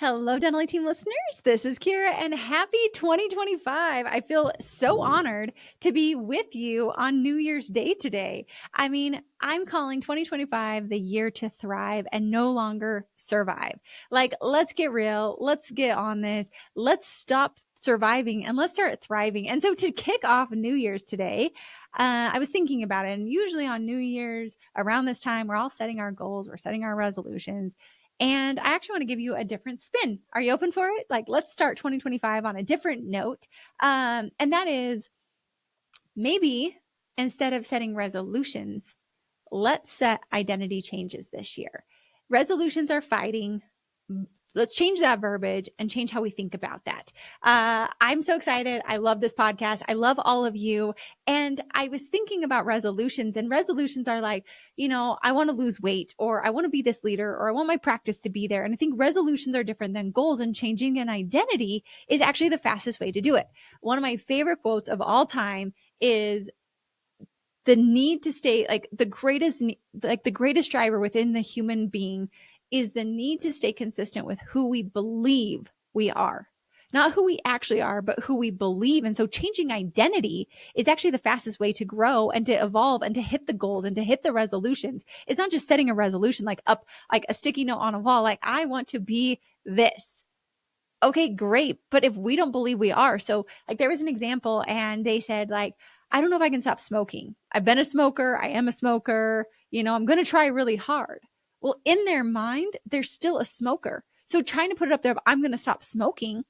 Hello, Dental Team listeners. This is Kiera, and happy 2025. I feel so honored to be with you on New Year's Day today. I mean, I'm calling 2025 the year to thrive and no longer survive. Like, let's get real. Let's get on this. Let's stop surviving and let's start thriving. And so, to kick off New Year's today, I was thinking about it. And usually on New Year's, around this time, we're all setting our goals, we're setting our resolutions. And I actually want to give you a different spin. Are you open for it? Like, let's start 2025 on a different note. And that is maybe instead of setting resolutions, let's set identity changes this year. Resolutions are fighting. Let's change that verbiage and change how we think about that. I'm so excited. I love this podcast. I love all of you. And I was thinking about resolutions, and resolutions are like, I want to lose weight, or I want to be this leader, or I want my practice to be there. And I think resolutions are different than goals, and changing an identity is actually the fastest way to do it. One of my favorite quotes of all time is, the need to stay the greatest driver within the human being is the need to stay consistent with who we believe we are, not who we actually are, but who we believe. And so changing identity is actually the fastest way to grow and to evolve and to hit the goals and to hit the resolutions. It's not just setting a resolution up like a sticky note on a wall, like, I want to be this. Okay, great. But if we don't believe we are, so there was an example, and they said, I don't know if I can stop smoking. I've been a smoker. I am a smoker. I'm going to try really hard. Well, in their mind, they're still a smoker. So trying to put it up there, if I'm going to stop smoking,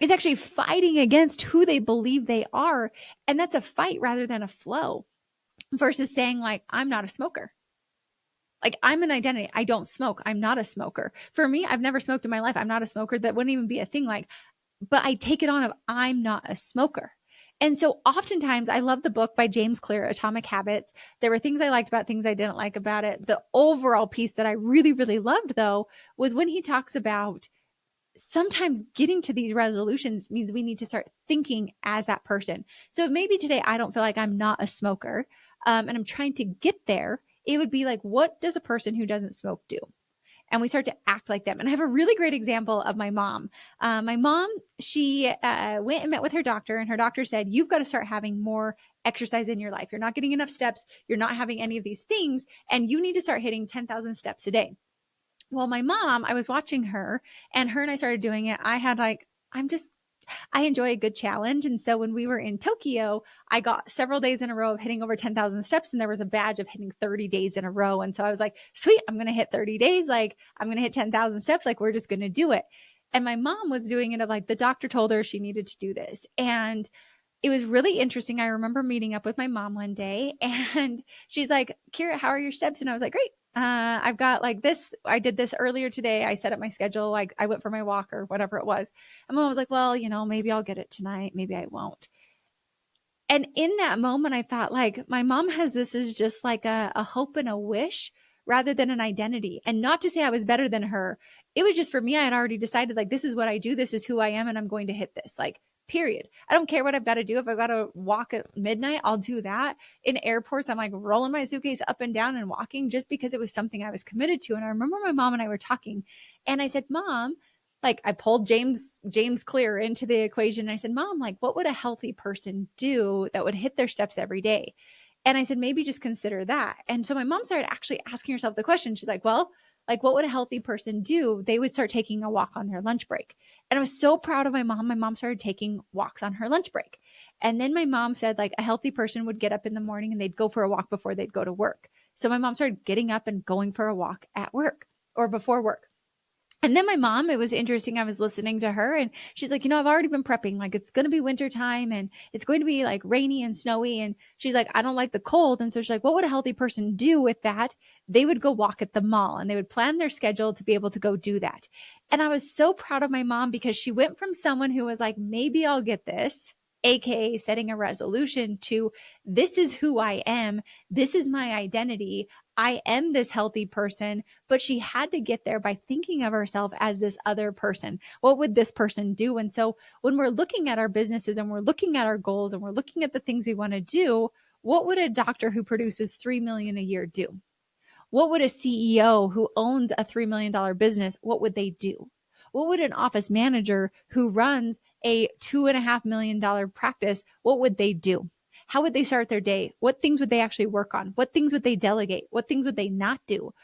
is actually fighting against who they believe they are. And that's a fight rather than a flow, versus saying, I'm not a smoker. I'm an identity. I don't smoke. I'm not a smoker. For me, I've never smoked in my life. I'm not a smoker. That wouldn't even be a thing. But I take it on of, I'm not a smoker. And so oftentimes, I love the book by James Clear, Atomic Habits. There were things I liked about it, things I didn't like about it. The overall piece that I really, really loved, though, was when he talks about sometimes getting to these resolutions means we need to start thinking as that person. So if maybe today I don't feel like I'm not a smoker, and I'm trying to get there, it would be like, what does a person who doesn't smoke do? And we start to act like them. And I have a really great example of my mom. My mom, she went and met with her doctor, and her doctor said, you've got to start having more exercise in your life. You're not getting enough steps. You're not having any of these things, and you need to start hitting 10,000 steps a day. Well, my mom, I was watching her, and I started doing it. I had I enjoy a good challenge. And so when we were in Tokyo, I got several days in a row of hitting over 10,000 steps, and there was a badge of hitting 30 days in a row. And so I was like, sweet, I'm going to hit 30 days. I'm going to hit 10,000 steps. We're just going to do it. And my mom was doing it of the doctor told her she needed to do this. And it was really interesting. I remember meeting up with my mom one day, and she's like, Kiera, how are your steps? And I was like, great. I've got this. I did this earlier today. I set up my schedule. I went for my walk or whatever it was. And mom was like, well, maybe I'll get it tonight. Maybe I won't. And in that moment, I thought, my mom has this as just a hope and a wish rather than an identity. And not to say I was better than her. It was just, for me, I had already decided, this is what I do. This is who I am. And I'm going to hit this. Period. I don't care what I've got to do. If I've got to walk at midnight, I'll do that. In airports, I'm rolling my suitcase up and down and walking, just because it was something I was committed to. And I remember my mom and I were talking, and I said, Mom, I pulled James Clear into the equation. And I said, Mom, what would a healthy person do that would hit their steps every day? And I said, maybe just consider that. And so my mom started actually asking herself the question. She's like, well, what would a healthy person do? They would start taking a walk on their lunch break. And I was so proud of my mom. My mom started taking walks on her lunch break. And then my mom said, a healthy person would get up in the morning and they'd go for a walk before they'd go to work. So my mom started getting up and going for a walk at work or before work. And then my mom, it was interesting. I was listening to her, and she's like, I've already been prepping. It's going to be winter time, and it's going to be rainy and snowy. And she's like, I don't like the cold. And so she's like, what would a healthy person do with that? They would go walk at the mall, and they would plan their schedule to be able to go do that. And I was so proud of my mom, because she went from someone who was like, maybe I'll get this, AKA setting a resolution, to this is who I am. This is my identity. I am this healthy person, but she had to get there by thinking of herself as this other person. What would this person do? And so when we're looking at our businesses and we're looking at our goals and we're looking at the things we want to do, what would a doctor who produces $3 million a year do? What would a CEO who owns a $3 million business, what would they do? What would an office manager who runs a $2.5 million practice, what would they do? How would they start their day? What things would they actually work on? What things would they delegate? What things would they not do?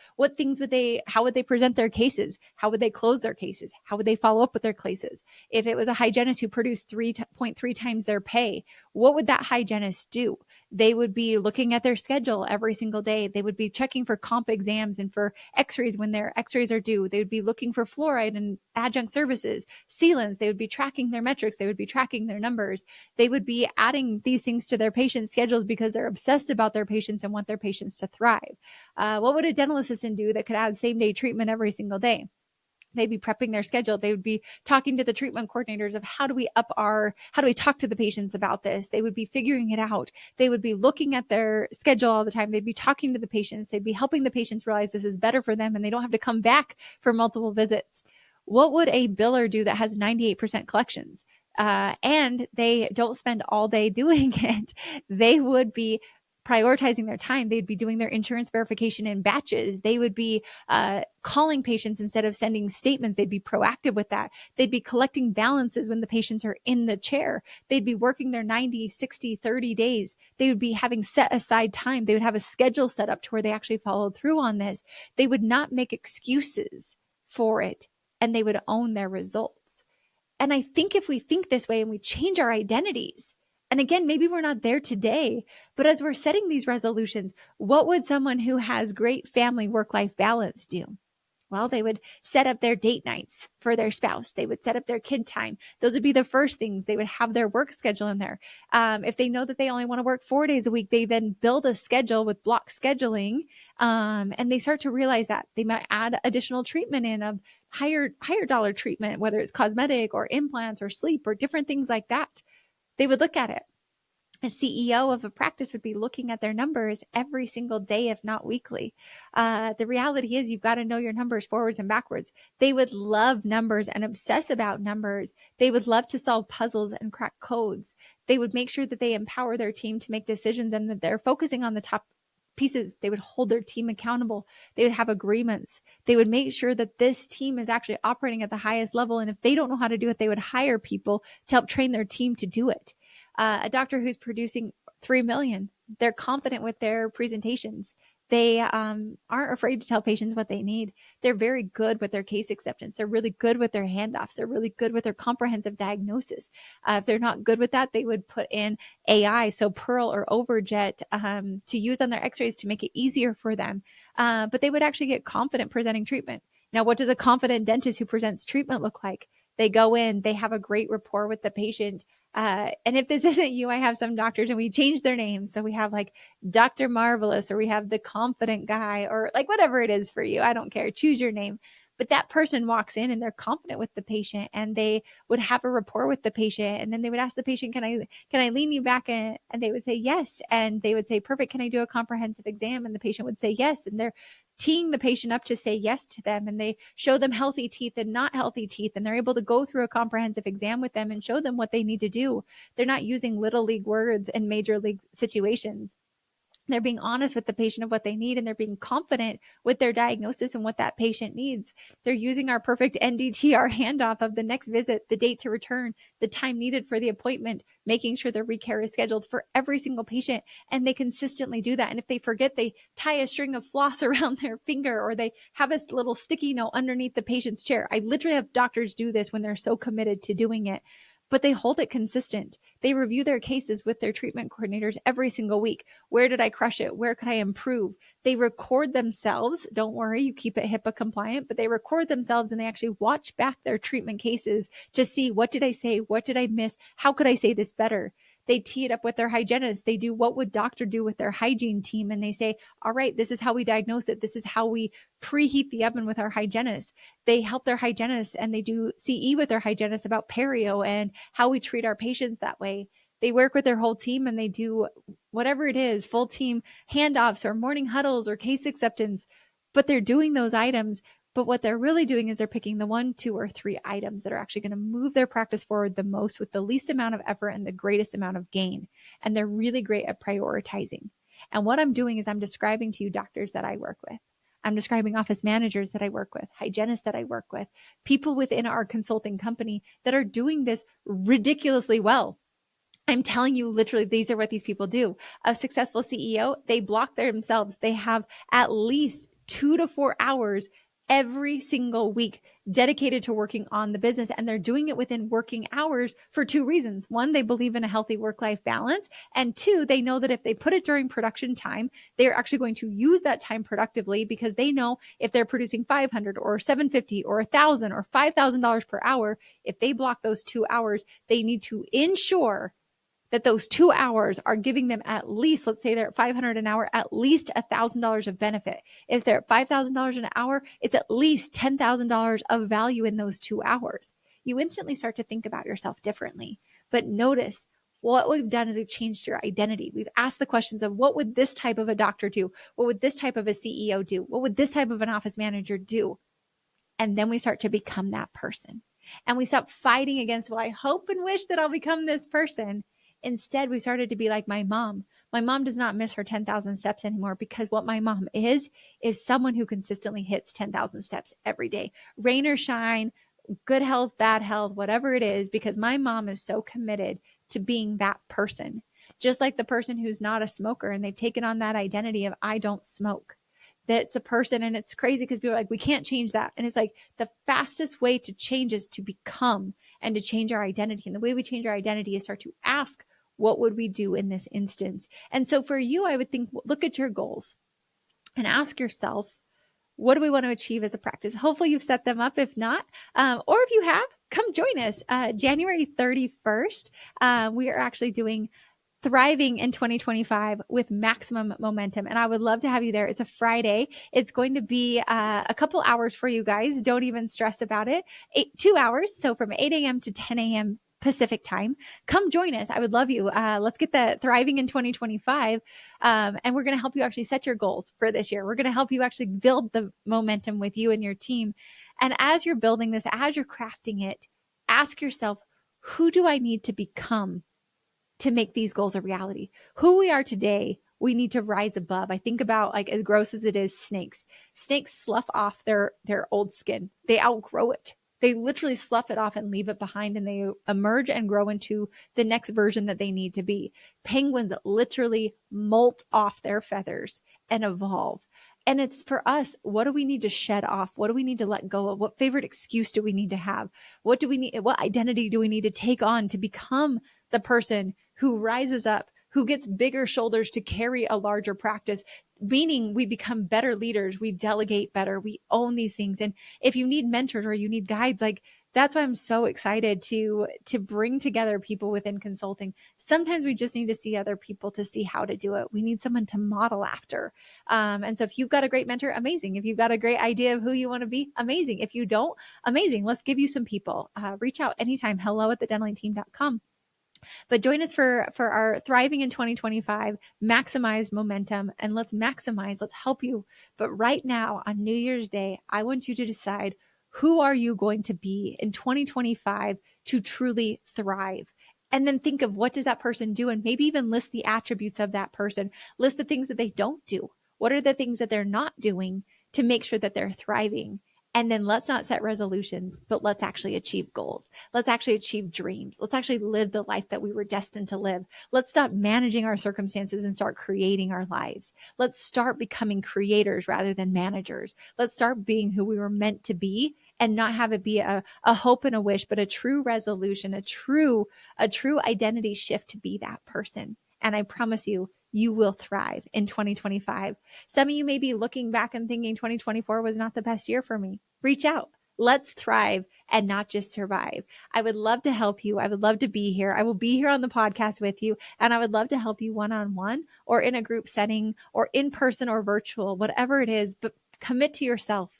How would they present their cases? How would they close their cases? How would they follow up with their cases? If it was a hygienist who produced 3.3 times their pay, what would that hygienist do? They would be looking at their schedule every single day. They would be checking for comp exams and for x-rays when their x-rays are due. They would be looking for fluoride and adjunct services, sealants. They would be tracking their metrics. They would be tracking their numbers. They would be adding these things to their patient schedules because they're obsessed about their patients and want their patients to thrive. What would a dental assistant do that could add same-day treatment every single day? They'd be prepping their schedule. They would be talking to the treatment coordinators of how do we talk to the patients about this? They would be figuring it out. They would be looking at their schedule all the time. They'd be talking to the patients. They'd be helping the patients realize this is better for them and they don't have to come back for multiple visits. What would a biller do that has 98% collections? And they don't spend all day doing it. They would be prioritizing their time. They'd be doing their insurance verification in batches. They would be calling patients instead of sending statements. They'd be proactive with that. They'd be collecting balances when the patients are in the chair. They'd be working their 90, 60, 30 days. They would be having set aside time. They would have a schedule set up to where they actually followed through on this. They would not make excuses for it, and they would own their results. And I think if we think this way and we change our identities, and again, maybe we're not there today, but as we're setting these resolutions, what would someone who has great family work-life balance do? Well, they would set up their date nights for their spouse. They would set up their kid time. Those would be the first things. They would have their work schedule in there. If they know that they only want to work 4 days a week, they then build a schedule with block scheduling. And they start to realize that they might add additional treatment in of higher dollar treatment, whether it's cosmetic or implants or sleep or different things like that. They would look at it. A CEO of a practice would be looking at their numbers every single day, if not weekly. The reality is you've got to know your numbers forwards and backwards. They would love numbers and obsess about numbers. They would love to solve puzzles and crack codes. They would make sure that they empower their team to make decisions and that they're focusing on the top pieces. They would hold their team accountable. They would have agreements. They would make sure that this team is actually operating at the highest level. And if they don't know how to do it, they would hire people to help train their team to do it. A doctor who's producing 3 million, they're confident with their presentations. They aren't afraid to tell patients what they need. They're very good with their case acceptance. They're really good with their handoffs. They're really good with their comprehensive diagnosis. If they're not good with that, they would put in AI, so Pearl or Overjet, to use on their x-rays to make it easier for them. But they would actually get confident presenting treatment. Now, what does a confident dentist who presents treatment look like? They go in, they have a great rapport with the patient. And if this isn't you, I have some doctors and we change their names. So we have like Dr. Marvelous, or we have the confident guy, or like whatever it is for you. I don't care. Choose your name. But that person walks in and they're confident with the patient and they would have a rapport with the patient. And then they would ask the patient, can I lean you back? And they would say yes. And they would say, perfect. Can I do a comprehensive exam? And the patient would say yes. And they're teeing the patient up to say yes to them. And they show them healthy teeth and not healthy teeth. And they're able to go through a comprehensive exam with them and show them what they need to do. They're not using little league words in major league situations. They're being honest with the patient of what they need, and they're being confident with their diagnosis and what that patient needs. They're using our perfect NDTR handoff of the next visit, the date to return, the time needed for the appointment, making sure their recare is scheduled for every single patient. And they consistently do that. And if they forget, they tie a string of floss around their finger, or they have a little sticky note underneath the patient's chair. I literally have doctors do this when they're so committed to doing it. But they hold it consistent. They review their cases with their treatment coordinators every single week. Where did I crush it? Where could I improve? They record themselves. Don't worry, you keep it HIPAA compliant, but they record themselves and they actually watch back their treatment cases to see, what did I say? What did I miss? How could I say this better? They tee it up with their hygienist. They do, what would doctor do with their hygiene team? And they say, all right, this is how we diagnose it. This is how we preheat the oven with our hygienist. They help their hygienist and they do CE with their hygienist about perio and how we treat our patients that way. They work with their whole team and they do whatever it is, full team handoffs or morning huddles or case acceptance, but they're doing those items. But what they're really doing is they're picking the 1, 2, or 3 items that are actually going to move their practice forward the most with the least amount of effort and the greatest amount of gain. And they're really great at prioritizing. And what I'm doing is I'm describing to you doctors that I work with. I'm describing office managers that I work with, hygienists that I work with, people within our consulting company that are doing this ridiculously well. I'm telling you, literally, these are what these people do. A successful CEO, they block themselves. They have at least 2 to 4 hours every single week dedicated to working on the business. And they're doing it within working hours for two reasons. One, they believe in a healthy work-life balance. And two, they know that if they put it during production time, they're actually going to use that time productively because they know if they're producing 500 or 750 or 1,000 or $5,000 per hour, if they block those 2 hours, they need to ensure that those 2 hours are giving them at least, let's say they're at 500 an hour, at least $1,000 of benefit. If they're at $5,000 an hour, it's at least $10,000 of value in those 2 hours. You instantly start to think about yourself differently. But notice what we've done is we've changed your identity. We've asked the questions of what would this type of a doctor do? What would this type of a CEO do? What would this type of an office manager do? And then we start to become that person. And we stop fighting against, well, I hope and wish that I'll become this person. Instead, we started to be like my mom. My mom does not miss her 10,000 steps anymore because what my mom is someone who consistently hits 10,000 steps every day, rain or shine, good health, bad health, whatever it is, because my mom is so committed to being that person. Just like the person who's not a smoker and they've taken on that identity of I don't smoke. That's a person. And it's crazy because people are like, we can't change that. And it's like the fastest way to change is to become and to change our identity. And the way we change our identity is start to ask, what would we do in this instance? And so for you, I would think, look at your goals and ask yourself, what do we want to achieve as a practice? Hopefully you've set them up. If not, or if you have, come join us. January 31st, we are actually doing Thriving in 2025 with maximum momentum. And I would love to have you there. It's a Friday. It's going to be a couple hours for you guys. Don't even stress about it. 2 hours. So from 8 a.m. to 10 a.m. Pacific time. Come join us. I would love you. Let's get the Thriving in 2025. And we're going to help you actually set your goals for this year. We're going to help you actually build the momentum with you and your team. And as you're building this, as you're crafting it, ask yourself, who do I need to become to make these goals a reality? Who we are today, we need to rise above. I think about, like, as gross as it is, snakes. Snakes slough off their old skin. They outgrow it. They literally slough it off and leave it behind, and they emerge and grow into the next version that they need to be. Penguins literally molt off their feathers and evolve. And it's for us, what do we need to shed off? What do we need to let go of? What favorite excuse do we need to have? What do we need? What identity do we need to take on to become the person who rises up, who gets bigger shoulders to carry a larger practice, meaning we become better leaders, we delegate better, we own these things. And if you need mentors or you need guides, like, that's why I'm so excited to bring together people within consulting. Sometimes we just need to see other people to see how to do it. We need someone to model after. And so if you've got a great mentor, amazing. If you've got a great idea of who you want to be, amazing. If you don't, amazing. Let's give you some people. Reach out anytime. hello@thedentallingteam.com. But join us for our Thriving in 2025, maximize momentum, and let's help you. But right now on New Year's Day, I want you to decide, who are you going to be in 2025 to truly thrive? And then think of, what does that person do? And maybe even list the attributes of that person. List the things that they don't do. What are the things that they're not doing to make sure that they're thriving? And then let's not set resolutions, but let's actually achieve goals. Let's actually achieve dreams. Let's actually live the life that we were destined to live. Let's stop managing our circumstances and start creating our lives. Let's start becoming creators rather than managers. Let's start being who we were meant to be and not have it be a hope and a wish, but a true resolution, a true identity shift to be that person. And I promise you, you will thrive in 2025. Some of you may be looking back and thinking 2024 was not the best year for me. Reach out. Let's thrive and not just survive. I would love to help you. I would love to be here. I will be here on the podcast with you, and I would love to help you one-on-one or in a group setting or in person or virtual, whatever it is, but commit to yourself.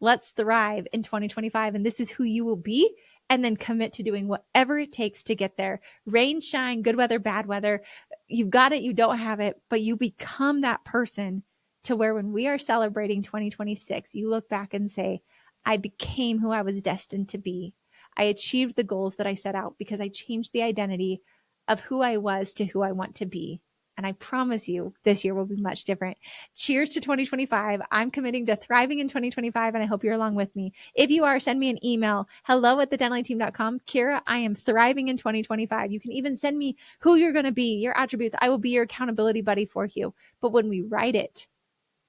Let's thrive in 2025. And this is who you will be. And then commit to doing whatever it takes to get there. Rain, shine, good weather, bad weather. You've got it, you don't have it, but you become that person to where when we are celebrating 2026, you look back and say, I became who I was destined to be. I achieved the goals that I set out because I changed the identity of who I was to who I want to be. And I promise you this year will be much different. Cheers to 2025. I'm committing to thriving in 2025, and I hope you're along with me. If you are, send me an email, hello@thedentalineteam.com. Kiera, I am thriving in 2025. You can even send me who you're going to be, your attributes. I will be your accountability buddy for you. But when we write it,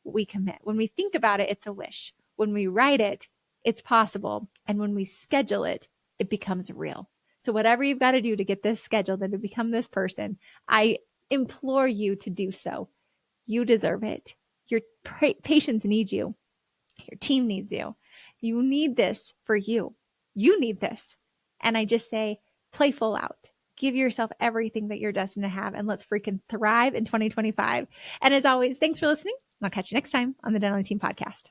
we commit. When we think about it, it's a wish. When we write it, it's possible. And when we schedule it, it becomes real. So whatever you've got to do to get this scheduled and to become this person, I implore you to do so. You deserve it. Your patients need you. Your team needs you. You need this for you. You need this. And I just say, play full out. Give yourself everything that you're destined to have, and let's freaking thrive in 2025. And as always, thanks for listening. I'll catch you next time on the Dental Team Podcast.